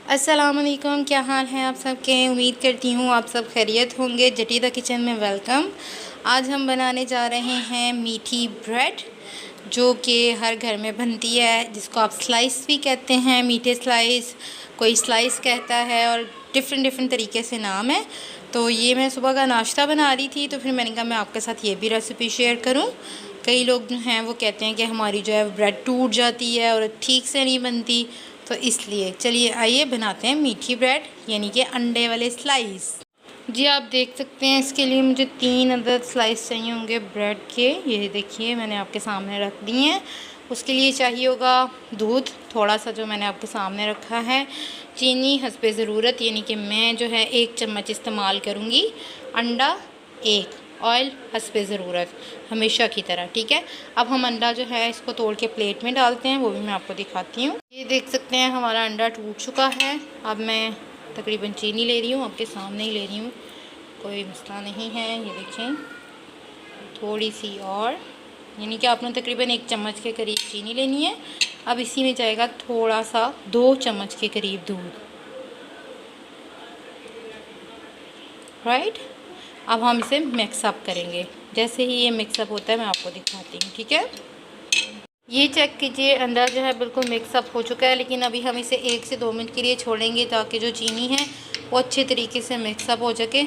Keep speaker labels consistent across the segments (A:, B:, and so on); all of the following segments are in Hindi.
A: अस्सलाम वालेकुम, क्या हाल है आप सबके। उम्मीद करती हूँ आप सब खैरियत होंगे। जटीदा किचन में वेलकम। आज हम बनाने जा रहे हैं मीठी ब्रेड, जो कि हर घर में बनती है, जिसको आप स्लाइस भी कहते हैं, मीठे स्लाइस, कोई स्लाइस कहता है, और डिफरेंट तरीके से नाम है। तो ये मैं सुबह का नाश्ता बना रही थी, तो फिर मैंने कहा मैं आपके साथ ये भी रेसिपी शेयर करूँ। कई लोग जो हैं वो कहते हैं कि हमारी जो है ब्रेड टूट जाती है और ठीक से नहीं बनती, तो इसलिए चलिए आइए बनाते हैं मीठी ब्रेड, यानी कि अंडे वाले स्लाइस। जी आप देख सकते हैं, इसके लिए मुझे 3 अदद स्लाइस चाहिए होंगे ब्रेड के। ये देखिए मैंने आपके सामने रख दिए हैं। उसके लिए चाहिए होगा दूध थोड़ा सा, जो मैंने आपके सामने रखा है। चीनी हस्बे ज़रूरत, यानी कि मैं जो है 1 चम्मच इस्तेमाल करूँगी। अंडा 1, ऑयल हस्बे ज़रूरत, हमेशा की तरह, ठीक है। अब हम अंडा जो है इसको तोड़ के प्लेट में डालते हैं, वो भी मैं आपको दिखाती हूँ। ये देख सकते हैं हमारा अंडा टूट चुका है। अब मैं तकरीबन चीनी ले रही हूँ, आपके सामने ही ले रही हूँ, कोई मसला नहीं है। ये देखें, थोड़ी सी और, यानी कि आपने तकरीबन 1 चम्मच के करीब चीनी लेनी है। अब इसी में जाएगा थोड़ा सा 2 चम्मच के करीब दूध, राइट। अब हम इसे मिक्सअप करेंगे। जैसे ही ये मिक्सअप होता है मैं आपको दिखाती हूँ, ठीक है। ये चेक कीजिए, अंडा जो है बिल्कुल मिक्सअप हो चुका है, लेकिन अभी हम इसे 1 से 2 मिनट के लिए छोड़ेंगे, ताकि जो चीनी है वो अच्छे तरीके से मिक्सअप हो जाए,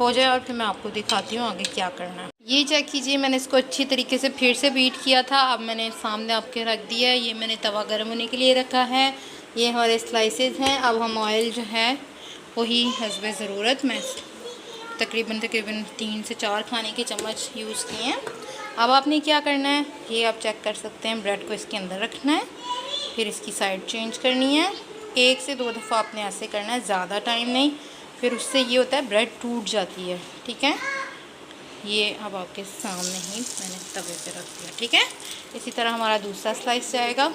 A: और फिर मैं आपको दिखाती हूँ आगे क्या करना है। ये चेक कीजिए, मैंने इसको अच्छी तरीके से फिर से बीट किया था। अब मैंने सामने आपके रख दिया है। ये मैंने तवा गर्म होने के लिए रखा है। ये हमारे स्लाइसेस हैं। अब हम ऑयल जो है वही हस्बे ज़रूरत, मैं तकरीबन 3 से 4 खाने के चम्मच यूज़ किए हैं। अब आपने क्या करना है, ये आप चेक कर सकते हैं, ब्रेड को इसके अंदर रखना है, फिर इसकी साइड चेंज करनी है। 1 से 2 दफ़ा आपने ऐसे करना है, ज़्यादा टाइम नहीं, फिर उससे ये होता है ब्रेड टूट जाती है, ठीक है। ये अब आपके सामने ही मैंने तवे पे रख दिया, ठीक है। इसी तरह हमारा दूसरा स्लाइस जाएगा।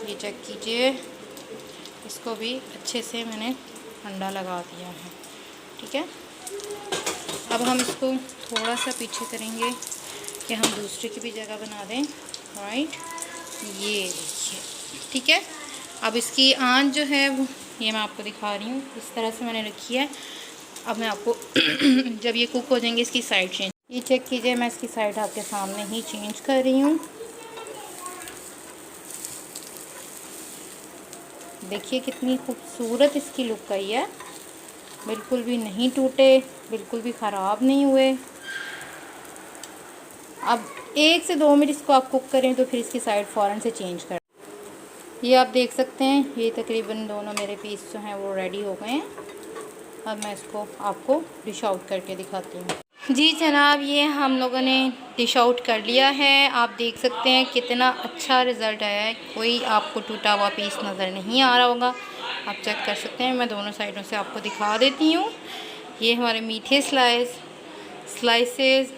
A: ये चेक कीजिए, इसको भी अच्छे से मैंने अंडा लगा दिया है, ठीक है। अब हम इसको थोड़ा सा पीछे करेंगे कि हम दूसरे की भी जगह बना दें, राइट। ये देखिए, ठीक है। अब इसकी आंच जो है वो, ये मैं आपको दिखा रही हूँ, इस तरह से मैंने रखी है। अब मैं आपको जब ये कुक हो जाएंगे इसकी साइड चेंज, ये चेक कीजिए, मैं इसकी साइड आपके सामने ही चेंज कर रही हूँ। देखिए कितनी खूबसूरत इसकी लुक आई है, बिल्कुल भी नहीं टूटे, बिल्कुल भी ख़राब नहीं हुए। अब 1 से 2 मिनट इसको आप कुक करें, तो फिर इसकी साइड फ़ौरन से चेंज कर। ये आप देख सकते हैं, ये तकरीबन दोनों मेरे पीस जो हैं वो रेडी हो गए हैं। अब मैं इसको आपको डिश आउट करके दिखाती हूँ। जी जनाब, ये हम लोगों ने डिश आउट कर लिया है। आप देख सकते हैं कितना अच्छा रिज़ल्ट आया है, कोई आपको टूटा हुआ पीस नज़र नहीं आ रहा होगा। आप चेक कर सकते हैं, मैं दोनों साइडों से आपको दिखा देती हूँ। ये हमारे मीठे स्लाइसेस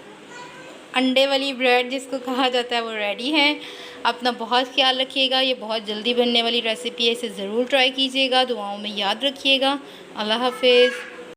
A: अंडे वाली ब्रेड जिसको कहा जाता है, वो रेडी है। अपना बहुत ख्याल रखिएगा, ये बहुत जल्दी बनने वाली रेसिपी है, इसे ज़रूर ट्राई कीजिएगा। दुआओं में याद रखिएगा। अल्लाह हाफिज़।